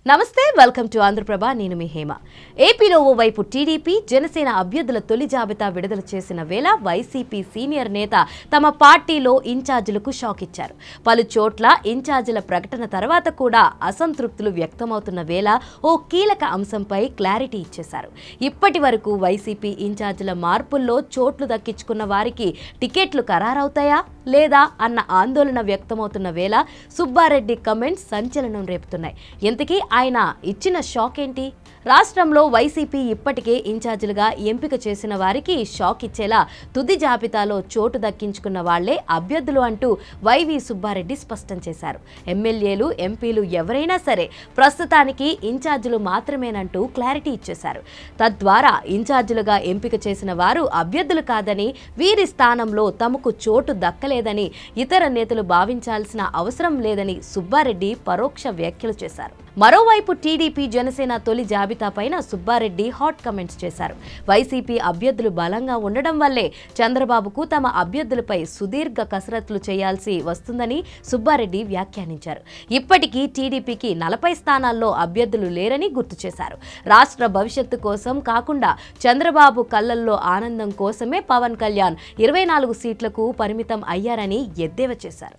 నమస్తే, welcome to Andhraprabha. నేను మీ హేమ. ఏపీలో ఓవైపు టీడీపీ జనసేన అభ్యర్థుల తొలి జాబితా విడుదల చేసిన వేళ వైసీపీ సీనియర్ నేత తమ పార్టీలో ఇన్ఛార్జీలకు షాక్ ఇచ్చారు. పలు చోట్ల ఇన్ఛార్జీల ప్రకటన తర్వాత కూడా అసంతృప్తులు వ్యక్తమవుతున్న వేళ ఓ కీలక అంశంపై క్లారిటీ ఇచ్చేశారు. ఇప్పటి వరకు వైసీపీ ఇన్ఛార్జీల మార్పుల్లో చోట్లు దక్కించుకున్న వారికి టికెట్లు ఖరారవుతాయా లేదా అన్న ఆందోళన వ్యక్తమవుతున్న వేళ సుబ్బారెడ్డి కమెంట్స్ సంచలనం రేపుతున్నాయి. ఇంతకీ ఆయన ఇచ్చిన షాక్ ఏంటి? రాష్ట్రంలో వైసీపీ ఇప్పటికే ఇన్ఛార్జీలుగా ఎంపిక చేసిన వారికి షాక్ ఇచ్చేలా తుది జాబితాలో చోటు దక్కించుకున్న వాళ్లే అభ్యర్థులు అంటూ వైవి సుబ్బారెడ్డి స్పష్టం చేశారు. ఎమ్మెల్యేలు, ఎంపీలు ఎవరైనా సరే ప్రస్తుతానికి ఇన్ఛార్జీలు మాత్రమేనంటూ క్లారిటీ ఇచ్చేశారు. తద్వారా ఇన్ఛార్జీలుగా ఎంపిక చేసిన వారు అభ్యర్థులు కాదని, వీరి స్థానంలో తమకు చోటు దక్కలేదని ఇతర నేతలు భావించాల్సిన అవసరం లేదని సుబ్బారెడ్డి పరోక్ష వ్యాఖ్యలు చేశారు. మరోవైపు టీడీపీ జనసేన తొలి జాబితా పైన సుబ్బారెడ్డి హాట్ కమెంట్స్ చేశారు. వైసీపీ అభ్యర్థులు బలంగా ఉండడం వల్లే చంద్రబాబుకు తమ అభ్యర్థులపై సుదీర్ఘ కసరత్తులు చేయాల్సి వస్తుందని సుబ్బారెడ్డి వ్యాఖ్యానించారు. ఇప్పటికీ టీడీపీకి 40 స్థానాల్లో అభ్యర్థులు లేరని గుర్తు చేశారు. రాష్ట్ర భవిష్యత్తు కోసం కాకుండా చంద్రబాబు కళ్లల్లో ఆనందం కోసమే పవన్ కళ్యాణ్ 24 సీట్లకు పరిమితం అయ్యారని ఎద్దేవా చేశారు.